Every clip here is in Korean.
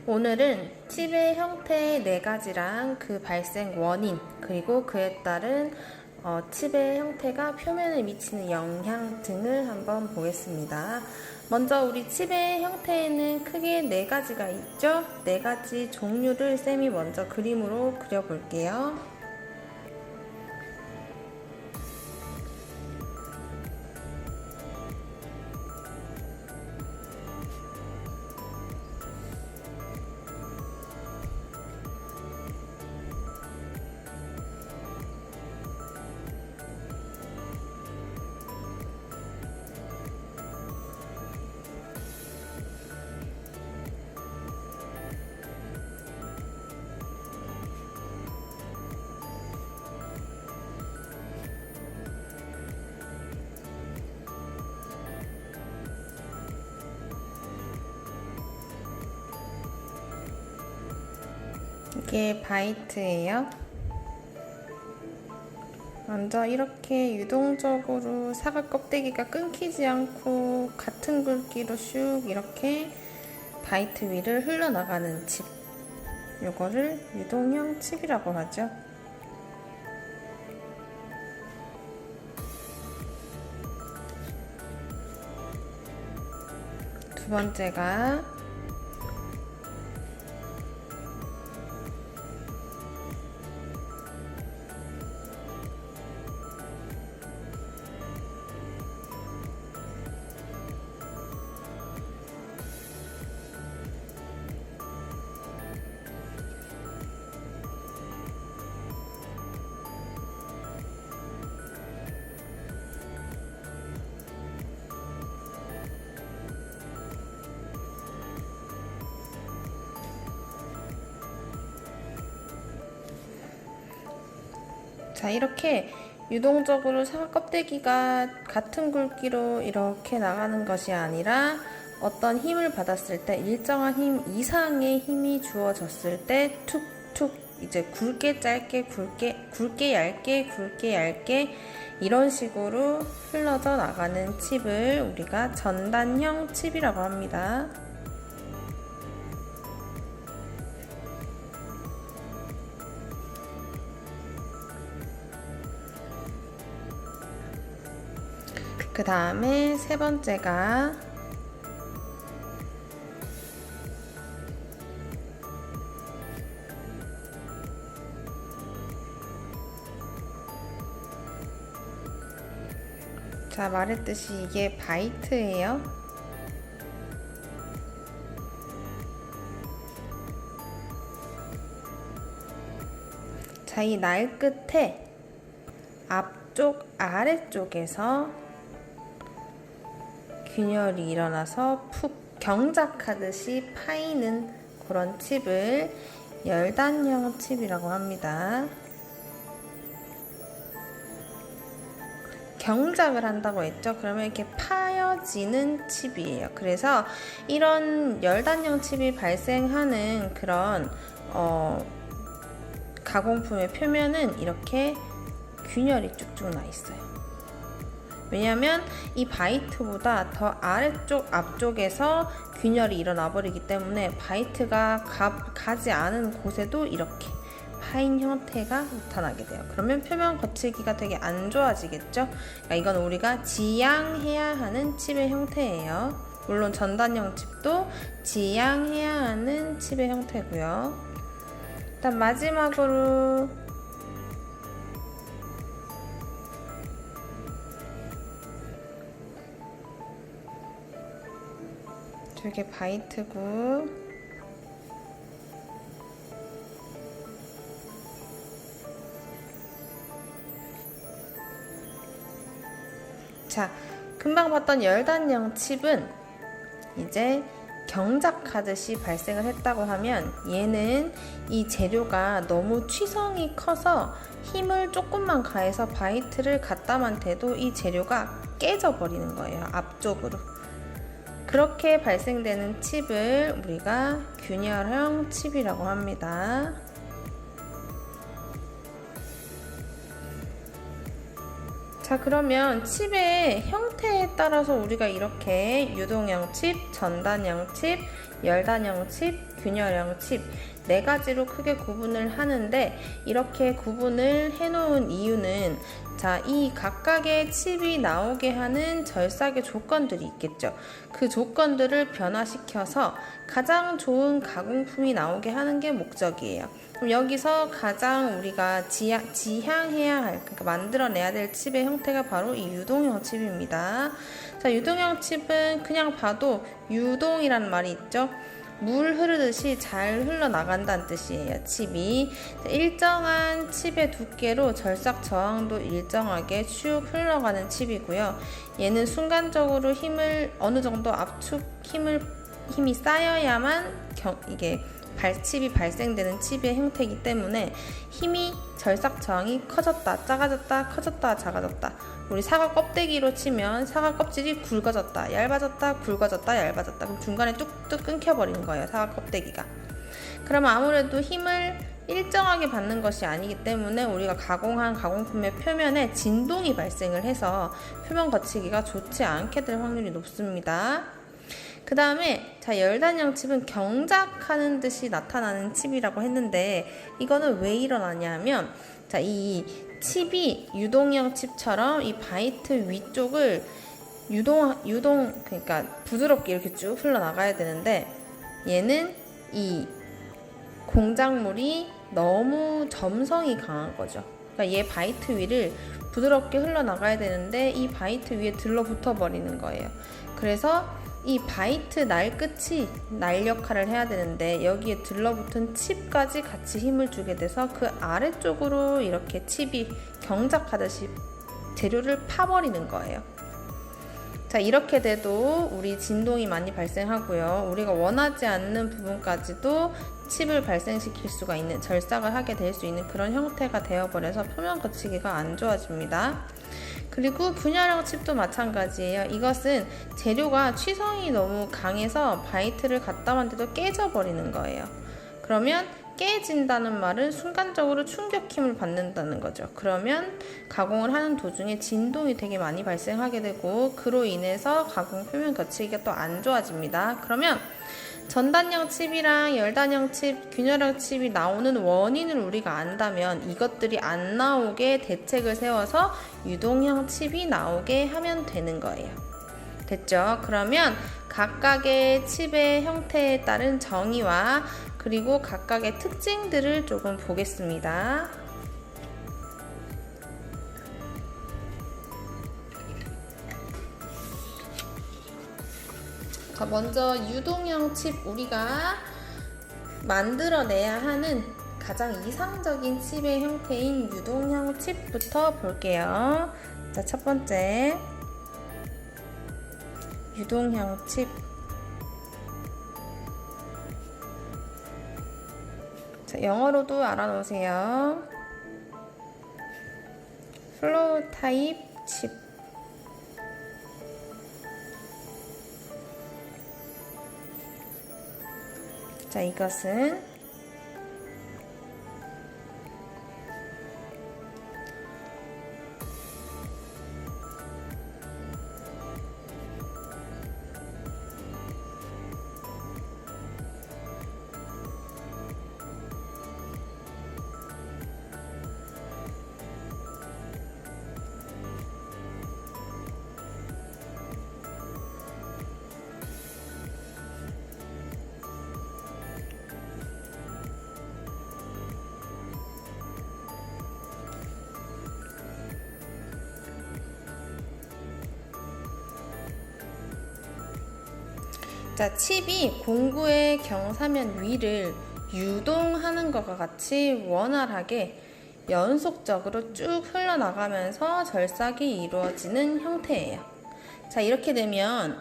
오늘은 칩의 형태 4가지랑 그 발생 원인, 그리고 그에 따른 칩의 형태가 표면에 미치는 영향 등을 한번 보겠습니다. 먼저 우리 칩의 형태에는 크게 4가지가 있죠? 4가지 종류를 쌤이 먼저 그림으로 그려볼게요. 이게 바이트예요. 먼저 이렇게 유동적으로 사각 껍데기가 끊기지 않고 같은 굵기로 슉 이렇게 바이트 위를 흘러나가는 칩, 요거를 유동형 칩이라고 하죠. 두 번째가 자, 이렇게 유동적으로 사각 껍데기가 같은 굵기로 이렇게 나가는 것이 아니라 어떤 힘을 받았을 때 일정한 힘 이상의 힘이 주어졌을 때 툭툭 이제 굵게 짧게 굵게 얇게 이런 식으로 흘러져 나가는 칩을 우리가 전단형 칩이라고 합니다. 그 다음에 세 번째가 자, 말했듯이 이게 바이트예요. 자, 이 날 끝에 앞쪽 아래쪽에서 균열이 일어나서 푹 경작하듯이 파이는 그런 칩을 열단형 칩이라고 합니다. 경작을 한다고 했죠. 그러면 이렇게 파여지는 칩이에요. 그래서 이런 열단형 칩이 발생하는 그런 가공품의 표면은 이렇게 균열이 쭉쭉 나 있어요. 왜냐하면 이 바이트보다 더 아래쪽 앞쪽에서 균열이 일어나 버리기 때문에 바이트가 가지 않은 곳에도 이렇게 파인 형태가 나타나게 돼요. 그러면 표면 거치기가 되게 안 좋아지겠죠? 그러니까 이건 우리가 지양해야 하는 칩의 형태예요. 물론 전단형 칩도 지양해야 하는 칩의 형태고요. 일단 마지막으로 저게 바이트고, 자, 금방 봤던 열단형 칩은 이제 경작하듯이 발생을 했다고 하면 얘는 이 재료가 너무 취성이 커서 힘을 조금만 가해서 바이트를 갖다만 대도 이 재료가 깨져 버리는 거예요, 앞쪽으로. 그렇게 발생되는 칩을 우리가 균열형 칩이라고 합니다. 자, 그러면 칩의 형태에 따라서 우리가 이렇게 유동형 칩, 전단형 칩, 열단형 칩, 균열형 칩 4가지로 크게 구분을 하는데, 이렇게 구분을 해놓은 이유는 자, 이 각각의 칩이 나오게 하는 절삭의 조건들이 있겠죠. 그 조건들을 변화시켜서 가장 좋은 가공품이 나오게 하는 게 목적이에요. 그럼 여기서 가장 우리가 지향해야 할, 그러니까 만들어내야 될 칩의 형태가 바로 이 유동형 칩입니다. 자, 유동형 칩은 그냥 봐도 유동이라는 말이 있죠. 물 흐르듯이 잘 흘러나간다는 뜻이에요. 칩이 일정한 칩의 두께로 절삭 저항도 일정하게 쭉 흘러가는 칩이고요. 얘는 순간적으로 어느 정도 압축 힘이 쌓여야만 이게 칩이 발생되는 칩의 형태이기 때문에 힘이 절삭 저항이 커졌다 작아졌다 커졌다 작아졌다. 우리 사과 껍데기로 치면 사과 껍질이 굵어졌다 얇아졌다 굵어졌다 얇아졌다. 그럼 중간에 뚝뚝 끊겨버리는 거예요, 사과 껍데기가. 그러면 아무래도 힘을 일정하게 받는 것이 아니기 때문에 우리가 가공한 가공품의 표면에 진동이 발생을 해서 표면 거치기가 좋지 않게 될 확률이 높습니다. 그 다음에 자, 열단형 칩은 경작하는 듯이 나타나는 칩이라고 했는데, 이거는 왜 일어나냐 하면, 자, 이 칩이 유동형 칩처럼 이 바이트 위쪽을 그러니까 부드럽게 이렇게 쭉 흘러나가야 되는데, 얘는 이 공작물이 너무 점성이 강한 거죠. 그러니까 얘 바이트 위를 부드럽게 흘러나가야 되는데 이 바이트 위에 들러붙어 버리는 거예요. 그래서 이 바이트 날 끝이 날 역할을 해야 되는데, 여기에 들러붙은 칩까지 같이 힘을 주게 돼서 그 아래쪽으로 이렇게 칩이 경작하듯이 재료를 파버리는 거예요. 자, 이렇게 돼도 우리 진동이 많이 발생하고요. 우리가 원하지 않는 부분까지도 칩을 발생시킬 수가 있는, 절삭을 하게 될 수 있는 그런 형태가 되어버려서 표면 거치기가 안 좋아집니다. 그리고 균열형 칩도 마찬가지예요. 이것은 재료가 취성이 너무 강해서 바이트를 갖다만 대도 깨져버리는 거예요. 그러면 깨진다는 말은 순간적으로 충격 힘을 받는다는 거죠. 그러면 가공을 하는 도중에 진동이 되게 많이 발생하게 되고, 그로 인해서 가공 표면 거치기가 또 안 좋아집니다. 그러면 전단형 칩이랑 열단형 칩, 균열형 칩이 나오는 원인을 우리가 안다면 이것들이 안 나오게 대책을 세워서 유동형 칩이 나오게 하면 되는 거예요. 됐죠? 그러면 각각의 칩의 형태에 따른 정의와 그리고 각각의 특징들을 조금 보겠습니다. 자, 먼저 유동형 칩, 우리가 만들어내야 하는 가장 이상적인 칩의 형태인 유동형 칩부터 볼게요. 자, 첫 번째 유동형 칩. 자, 영어로도 알아놓으세요. 플로우 타입 칩. 자, 이것은 자, 칩이 공구의 경사면 위를 유동하는 것과 같이 원활하게 연속적으로 쭉 흘러나가면서 절삭이 이루어지는 형태예요. 자, 이렇게 되면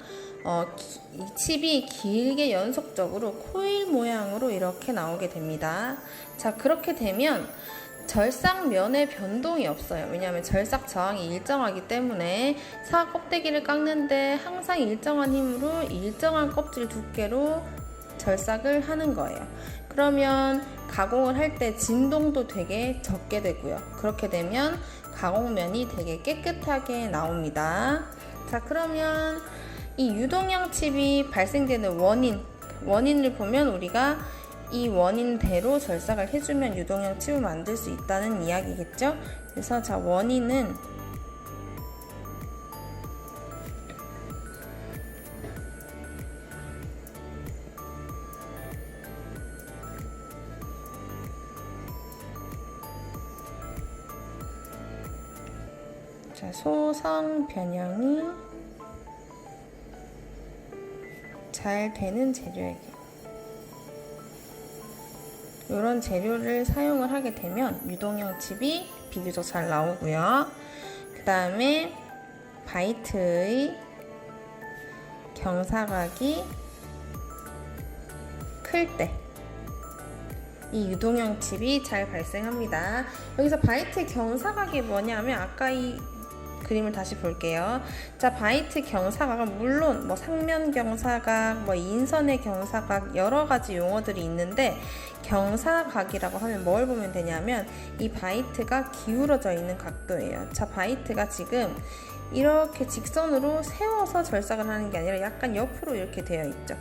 이 칩이 길게 연속적으로 코일 모양으로 이렇게 나오게 됩니다. 자, 그렇게 되면 절삭면에 변동이 없어요. 왜냐하면 절삭 저항이 일정하기 때문에 사과 껍데기를 깎는데 항상 일정한 힘으로 일정한 껍질 두께로 절삭을 하는 거예요. 그러면 가공을 할 때 진동도 되게 적게 되고요. 그렇게 되면 가공면이 되게 깨끗하게 나옵니다. 자, 그러면 이 유동형 칩이 발생되는 원인, 원인을 보면 우리가 이 원인대로 절삭을 해주면 유동형 칩을 만들 수 있다는 이야기겠죠. 그래서 자, 원인은 자, 소성 변형이 잘 되는 재료에게 이런 재료를 사용을 하게 되면 유동형 칩이 비교적 잘 나오고요. 그 다음에 바이트의 경사각이 클 때 이 유동형 칩이 잘 발생합니다. 여기서 바이트의 경사각이 뭐냐면 아까 이 그림을 다시 볼게요. 자, 바이트 경사각은 물론 뭐 상면 경사각, 뭐 인선의 경사각 여러 가지 용어들이 있는데 경사각이라고 하면 뭘 보면 되냐면 이 바이트가 기울어져 있는 각도예요. 자, 바이트가 지금 이렇게 직선으로 세워서 절삭을 하는 게 아니라 약간 옆으로 이렇게 되어 있죠.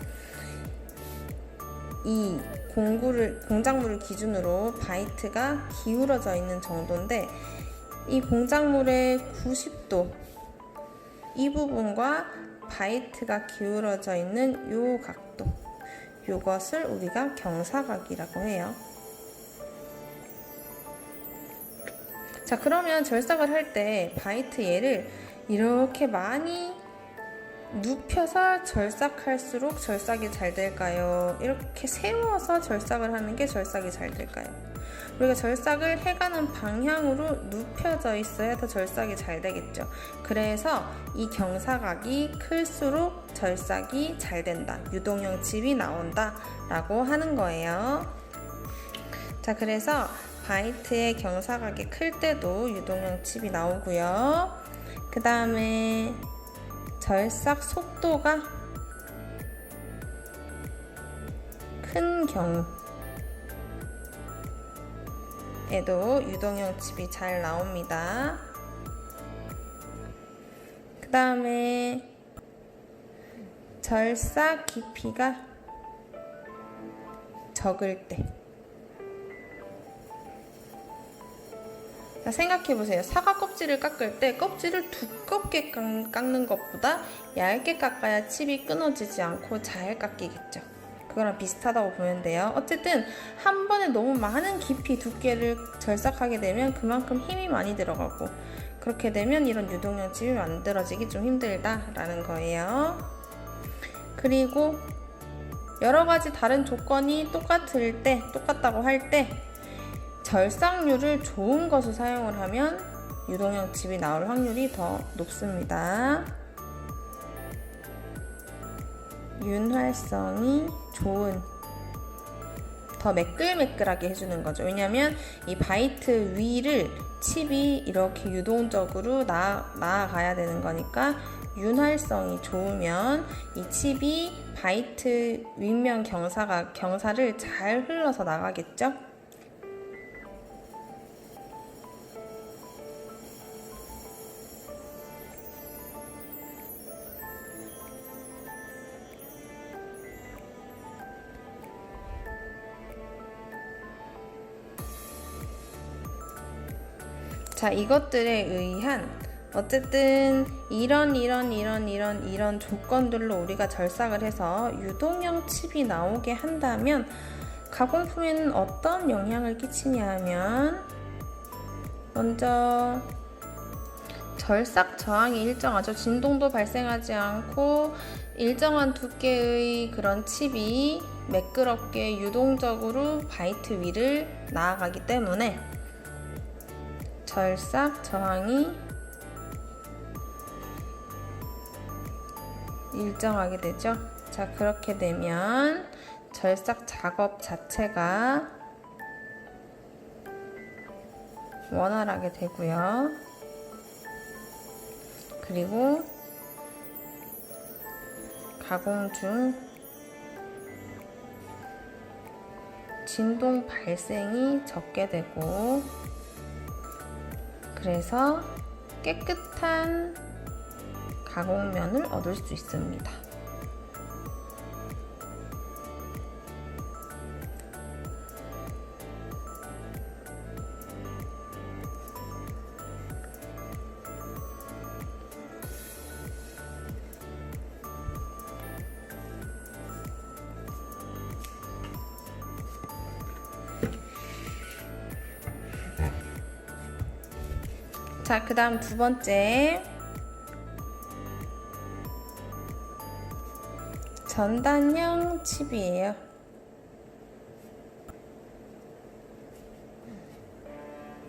이 공작물을 기준으로 바이트가 기울어져 있는 정도인데 이 공작물의 90도 이 부분과 바이트가 기울어져 있는 요 각도, 요것을 우리가 경사각이라고 해요. 자, 그러면 절삭을 할 때 바이트 얘를 이렇게 많이 눕혀서 절삭할수록 절삭이 잘 될까요? 이렇게 세워서 절삭을 하는 게 절삭이 잘 될까요? 우리가 절삭을 해가는 방향으로 눕혀져 있어야 더 절삭이 잘 되겠죠. 그래서 이 경사각이 클수록 절삭이 잘 된다, 유동형 칩이 나온다 라고 하는 거예요. 자, 그래서 바이트의 경사각이 클 때도 유동형 칩이 나오고요. 그 다음에 절삭 속도가 큰 경우 에도 유동형 칩이 잘 나옵니다. 그 다음에 절삭 깊이가 적을 때. 자, 생각해보세요. 사과 껍질을 깎을 때 껍질을 두껍게 깎는 것보다 얇게 깎아야 칩이 끊어지지 않고 잘 깎이겠죠. 그거랑 비슷하다고 보면 돼요. 어쨌든 한 번에 너무 많은 깊이 두께를 절삭하게 되면 그만큼 힘이 많이 들어가고, 그렇게 되면 이런 유동형 칩이 만들어지기 좀 힘들다라는 거예요. 그리고 여러 가지 다른 조건이 똑같다고 할 때 절삭률을 좋은 것을 사용을 하면 유동형 칩이 나올 확률이 더 높습니다. 윤활성이 좋은, 더 매끌매끌하게 해주는 거죠. 왜냐면 이 바이트 위를 칩이 이렇게 유동적으로 나아가야 되는 거니까 윤활성이 좋으면 이 칩이 바이트 윗면 경사를 잘 흘러서 나가겠죠. 자, 이것들에 의한 어쨌든 이런 조건들로 우리가 절삭을 해서 유동형 칩이 나오게 한다면 가공품에는 어떤 영향을 끼치냐 하면, 먼저 절삭 저항이 일정하죠. 진동도 발생하지 않고 일정한 두께의 그런 칩이 매끄럽게 유동적으로 바이트 위를 나아가기 때문에 절삭 저항이 일정하게 되죠. 자, 그렇게 되면 절삭 작업 자체가 원활하게 되고요. 그리고 가공 중 진동 발생이 적게 되고, 그래서 깨끗한 가공면을 얻을 수 있습니다. 자, 그 다음 두 번째 전단형 칩이에요.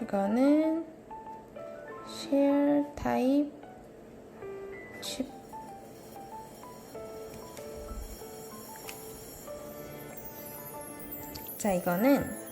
이거는 쉘 타입 칩. 자, 이거는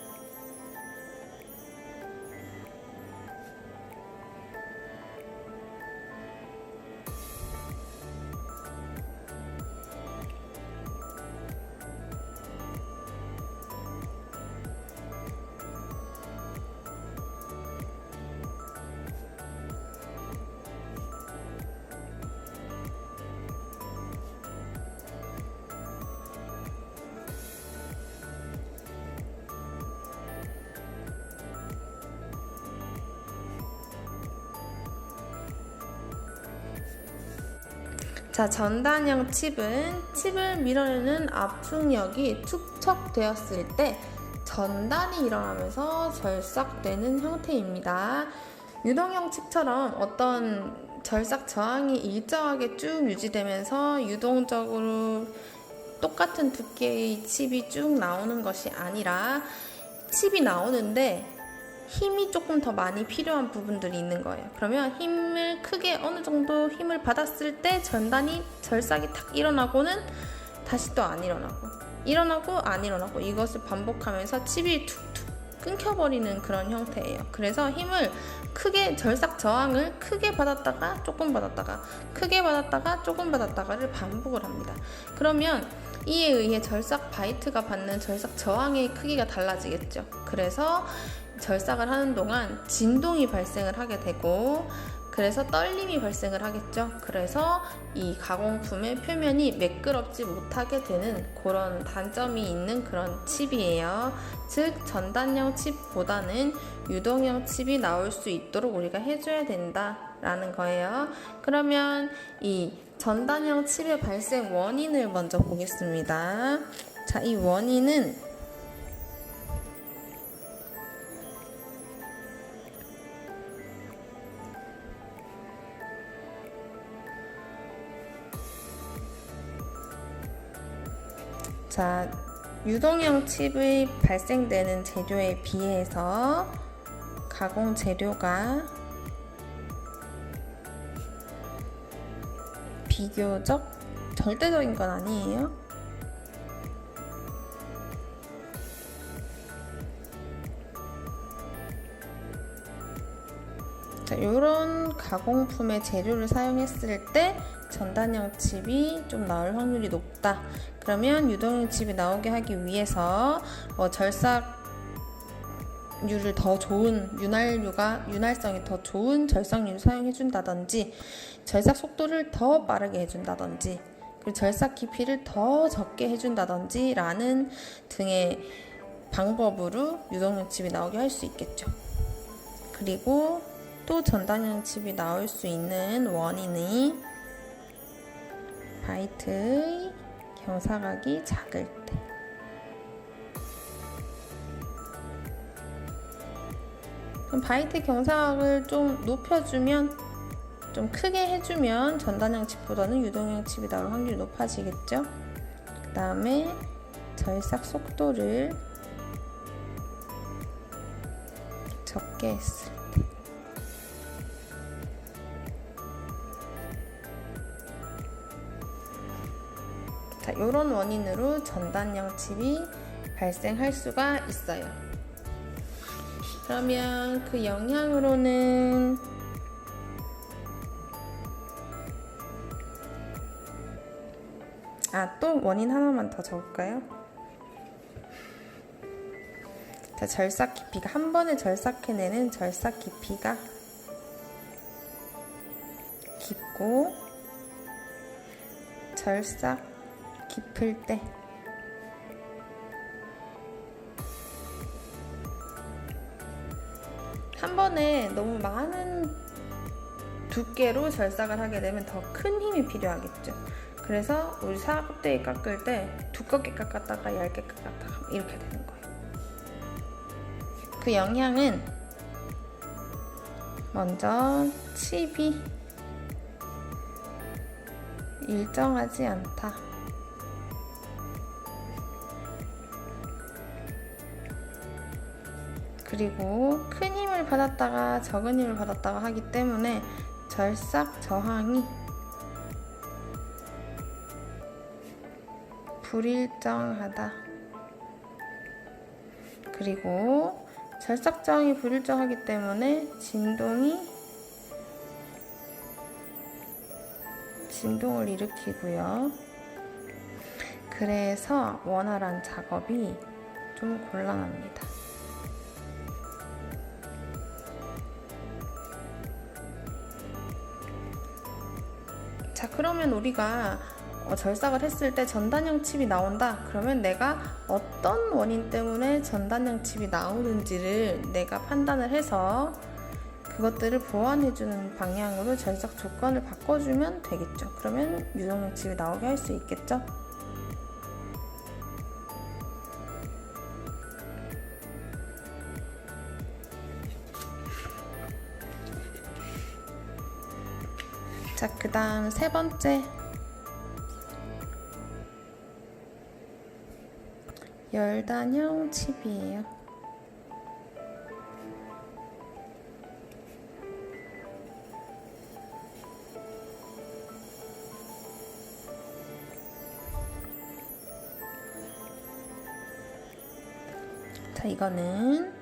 자, 전단형 칩을 밀어내는 압축력이 축적되었을 때 전단이 일어나면서 절삭되는 형태입니다. 유동형 칩처럼 어떤 절삭 저항이 일정하게 쭉 유지되면서 유동적으로 똑같은 두께의 칩이 쭉 나오는 것이 아니라 칩이 나오는데 힘이 조금 더 많이 필요한 부분들이 있는 거예요. 그러면 힘을 크게 어느 정도 힘을 받았을 때 전단이 절삭이 탁 일어나고는 다시 또 안 일어나고 안 일어나고 이것을 반복하면서 칩이 툭툭 끊겨버리는 그런 형태예요. 그래서 힘을 크게 절삭 저항을 크게 받았다가 조금 받았다가 크게 받았다가 조금 받았다가를 반복을 합니다. 그러면 이에 의해 절삭 바이트가 받는 절삭 저항의 크기가 달라지겠죠. 그래서 절삭을 하는 동안 진동이 발생을 하게 되고 그래서 떨림이 발생을 하겠죠. 그래서 이 가공품의 표면이 매끄럽지 못하게 되는 그런 단점이 있는 그런 칩이에요. 즉 전단형 칩보다는 유동형 칩이 나올 수 있도록 우리가 해줘야 된다라는 거예요. 그러면 이 전단형 칩의 발생 원인을 먼저 보겠습니다. 자, 이 원인은 자, 유동형 칩의 발생되는 재료에 비해서 가공 재료가 비교적 절대적인 건 아니에요. 자, 이런 가공품의 재료를 사용했을 때 전단형 칩이 좀 나올 확률이 높다. 그러면 유동형 칩이 나오게 하기 위해서 절삭률을 더 좋은 윤활성이 더 좋은 절삭률을 사용해 준다든지 절삭 속도를 더 빠르게 해준다든지 그리고 절삭 깊이를 더 적게 해준다든지 라는 등의 방법으로 유동형 칩이 나오게 할 수 있겠죠. 그리고 또 전단형 칩이 나올 수 있는 원인이 바이트의 경사각이 작을 때. 그럼 바이트 경사각을 좀 높여주면, 좀 크게 해주면 전단형 칩보다는 유동형 칩이 나올 확률이 높아지겠죠. 그 다음에 절삭 속도를 적게 했을 때. 자, 이런 원인으로 전단형 칩이 발생할 수가 있어요. 그러면 그 영향으로는 또 원인 하나만 더 적을까요? 자, 절삭 깊이가 한 번에 절삭해내는 절삭 깊이가 깊고 절삭 깊을 때 한 번에 너무 많은 두께로 절삭을 하게 되면 더 큰 힘이 필요하겠죠. 그래서 우리 사각껍데기 깎을 때 두껍게 깎았다가 얇게 깎았다가 이렇게 되는 거예요. 그 영향은 먼저 칩이 일정하지 않다. 그리고 큰 힘을 받았다가 적은 힘을 받았다가 하기 때문에 절삭 저항이 불일정하다. 그리고 절삭 저항이 불일정하기 때문에 진동을 일으키고요. 그래서 원활한 작업이 좀 곤란합니다. 자, 그러면 우리가 절삭을 했을 때 전단형 칩이 나온다. 그러면 내가 어떤 원인 때문에 전단형 칩이 나오는지를 내가 판단을 해서 그것들을 보완해주는 방향으로 절삭 조건을 바꿔주면 되겠죠. 그러면 유동형 칩이 나오게 할 수 있겠죠. 자, 그 다음 세 번째, 열단형 칩이에요. 자, 이거는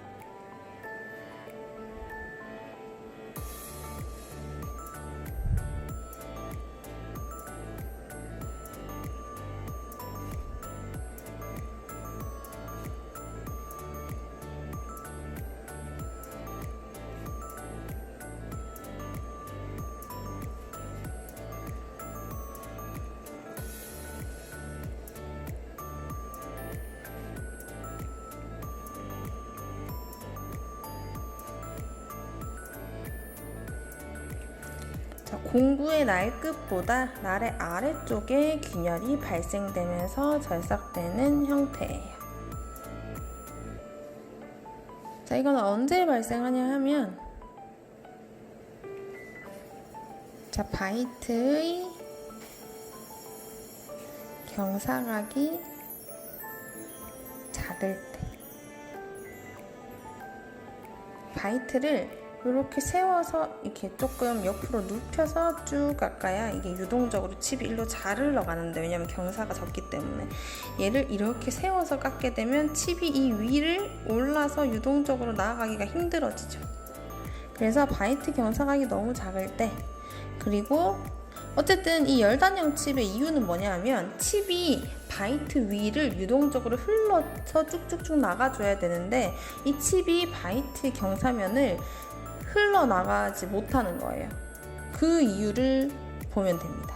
공구의 날끝보다 날의 아래쪽에 균열이 발생되면서 절삭되는 형태예요. 자, 이건 언제 발생하냐 하면, 자, 바이트의 경사각이 작을 때, 바이트를 이렇게 세워서 이렇게 조금 옆으로 눕혀서 쭉 깎아야 이게 유동적으로 칩이 일로 잘 흘러가는데, 왜냐면 경사가 적기 때문에 얘를 이렇게 세워서 깎게 되면 칩이 이 위를 올라서 유동적으로 나아가기가 힘들어지죠. 그래서 바이트 경사각이 너무 작을 때, 그리고 어쨌든 이 열단형 칩의 이유는 뭐냐 하면 칩이 바이트 위를 유동적으로 흘러서 쭉쭉쭉 나가줘야 되는데 이 칩이 바이트 경사면을 흘러나가지 못하는 거예요. 그 이유를 보면 됩니다.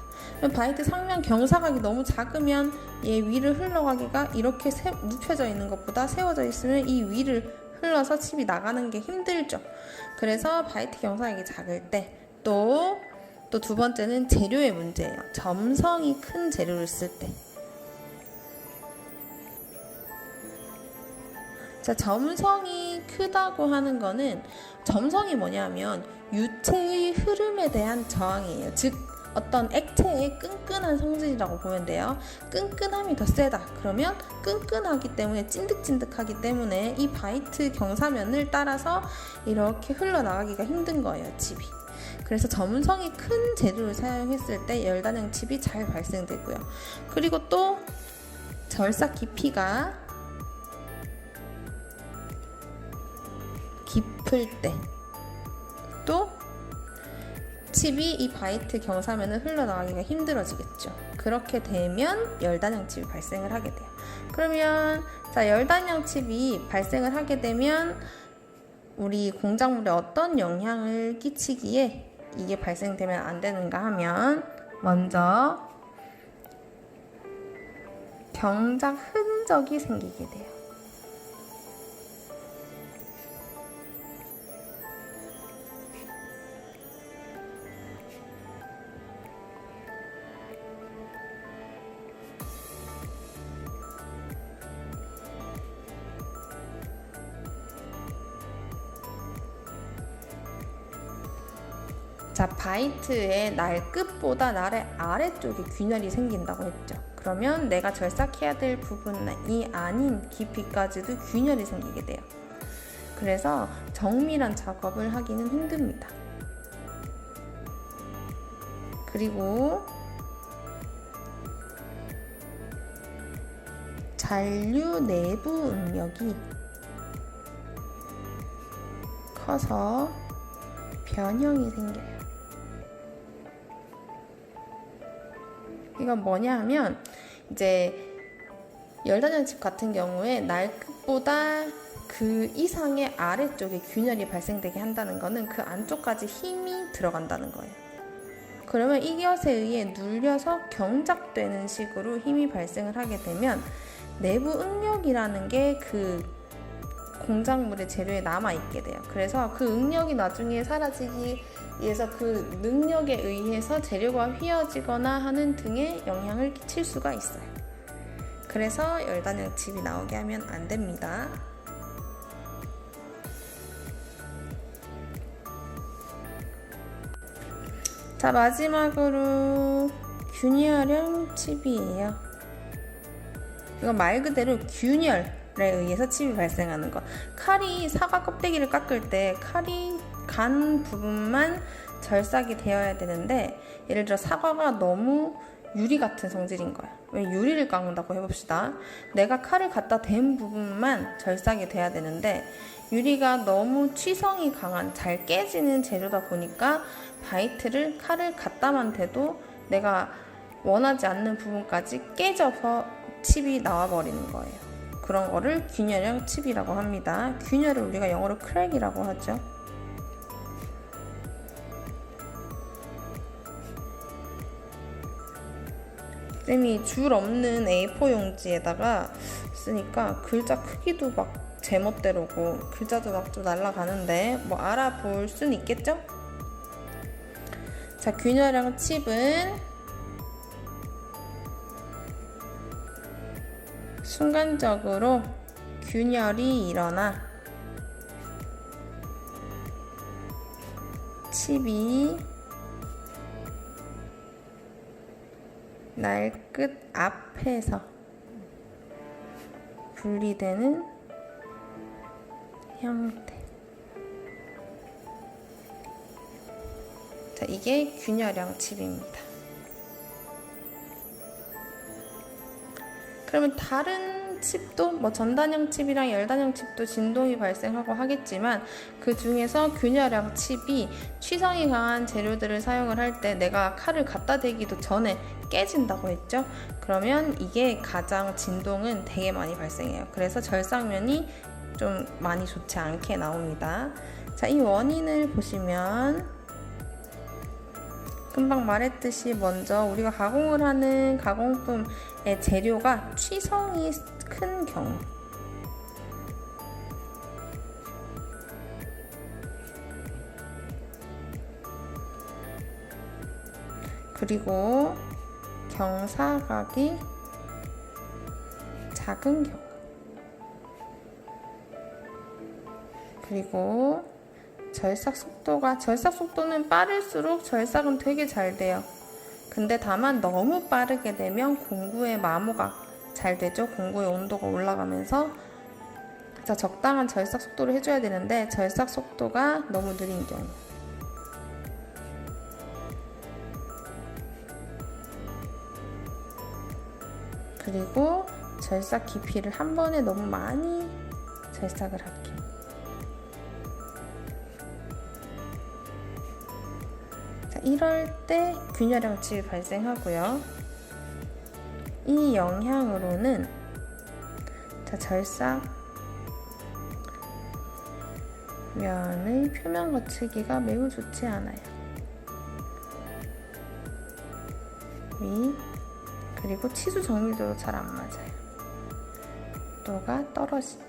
바이트 상면 경사각이 너무 작으면 얘 위를 흘러가기가 이렇게 눕혀져 있는 것보다 세워져 있으면 이 위를 흘러서 칩이 나가는 게 힘들죠. 그래서 바이트 경사각이 작을 때, 또 두 번째는 재료의 문제예요. 점성이 큰 재료를 쓸 때. 자, 점성이 크다고 하는 거는, 점성이 뭐냐면 유체의 흐름에 대한 저항이에요. 즉 어떤 액체의 끈끈한 성질이라고 보면 돼요. 끈끈함이 더 세다. 그러면 끈끈하기 때문에, 찐득찐득하기 때문에 이 바이트 경사면을 따라서 이렇게 흘러나가기가 힘든 거예요, 칩이. 그래서 점성이 큰 재료를 사용했을 때 열단형 칩이 잘 발생되고요. 그리고 또 절삭 깊이가 깊을 때, 또 칩이 이 바이트 경사면을 흘러나가기가 힘들어지겠죠. 그렇게 되면 열단형 칩이 발생을 하게 돼요. 그러면 자, 열단형 칩이 발생을 하게 되면 우리 공작물에 어떤 영향을 끼치기에 이게 발생되면 안 되는가 하면, 먼저 경작 흔적이 생기게 돼요. 자, 바이트의 날 끝보다 날의 아래쪽에 균열이 생긴다고 했죠. 그러면 내가 절삭해야 될 부분이 아닌 깊이까지도 균열이 생기게 돼요. 그래서 정밀한 작업을 하기는 힘듭니다. 그리고 잔류 내부 응력이 커서 변형이 생겨요. 이건 뭐냐 하면 이제 열단형칩 같은 경우에 날 끝보다 그 이상의 아래쪽에 균열이 발생되게 한다는 거는 그 안쪽까지 힘이 들어간다는 거예요. 그러면 이것에 의해 눌려서 경작되는 식으로 힘이 발생을 하게 되면 내부 응력이라는 게 그 공작물의 재료에 남아있게 돼요. 그래서 그 응력이 나중에 사라지기 위해서 그 능력에 의해서 재료가 휘어지거나 하는 등의 영향을 끼칠 수가 있어요. 그래서 열단형 칩이 나오게 하면 안 됩니다. 자, 마지막으로 균열형 칩이에요. 이건 말 그대로 균열에 의해서 칩이 발생하는 것. 칼이 사과 껍데기를 깎을 때 칼이 간 부분만 절삭이 되어야 되는데, 예를 들어 사과가 너무 유리 같은 성질인 거야. 왜 유리를 깎는다고 해봅시다. 내가 칼을 갖다 댄 부분만 절삭이 돼야 되는데, 유리가 너무 취성이 강한 잘 깨지는 재료다 보니까 바이트를 칼을 갖다만 대도 내가 원하지 않는 부분까지 깨져서 칩이 나와버리는 거예요. 그런 거를 균열형 칩이라고 합니다. 균열을 우리가 영어로 크랙이라고 하죠. 쌤이 줄 없는 A4 용지에다가 쓰니까 글자 크기도 막 제멋대로고 글자도 막 좀 날아가는데 뭐 알아볼 수는 있겠죠? 자, 균열형 칩은 순간적으로 균열이 일어나 칩이 날 끝 앞에서 분리되는 형태. 자, 이게 균열형 칩입니다. 그러면 다른 칩도 뭐 전단형 칩이랑 열단형 칩도 진동이 발생하고 하겠지만, 그 중에서 균열형 칩이 취성이 강한 재료들을 사용을 할 때 내가 칼을 갖다 대기도 전에 깨진다고 했죠. 그러면 이게 가장 진동은 되게 많이 발생해요. 그래서 절삭면이 좀 많이 좋지 않게 나옵니다. 자, 이 원인을 보시면 금방 말했듯이 먼저 우리가 가공을 하는 가공품의 재료가 취성이 큰 경우, 그리고 경사각이 작은 경우, 그리고 절삭 속도는 빠를수록 절삭은 되게 잘 돼요. 근데 다만 너무 빠르게 되면 공구의 마모가 잘 되죠. 공구의 온도가 올라가면서. 자, 적당한 절삭 속도를 해줘야 되는데 절삭 속도가 너무 느린 경우, 그리고 절삭 깊이를 한 번에 너무 많이 절삭을 할게요. 자, 이럴 때 균열형 칩이 발생하고요. 이 영향으로는 자, 절삭 면의 표면 거치기가 매우 좋지 않아요. 그리고 치수 정밀도도 잘 안 맞아요. 도가 떨어진다.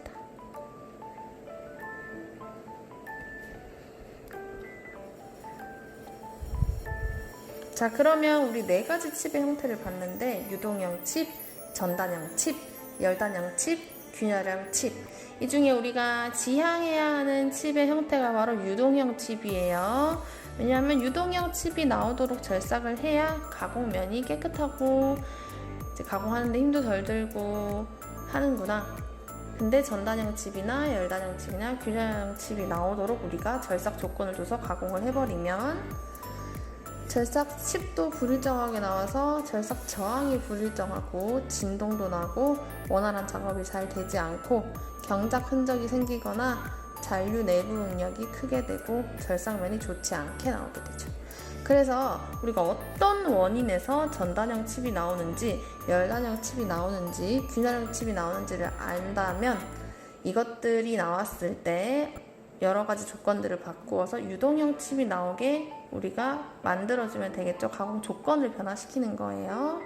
자, 그러면 우리 네 가지 칩의 형태를 봤는데, 유동형 칩, 전단형 칩, 열단형 칩, 균열형 칩. 이 중에 우리가 지향해야 하는 칩의 형태가 바로 유동형 칩이에요. 왜냐하면 유동형 칩이 나오도록 절삭을 해야 가공면이 깨끗하고 이제 가공하는데 힘도 덜 들고 하는구나. 근데 전단형 칩이나 열단형 칩이나 균열형 칩이 나오도록 우리가 절삭 조건을 줘서 가공을 해버리면 절삭 칩도 불일정하게 나와서 절삭 저항이 불일정하고 진동도 나고 원활한 작업이 잘 되지 않고 경작 흔적이 생기거나 잔류 내부 응력이 크게 되고 절삭면이 좋지 않게 나오게 되죠. 그래서 우리가 어떤 원인에서 전단형 칩이 나오는지 열단형 칩이 나오는지 균열형 칩이 나오는지를 안다면 이것들이 나왔을 때 여러 가지 조건들을 바꾸어서 유동형 칩이 나오게 우리가 만들어주면 되겠죠. 가공 조건을 변화시키는 거예요.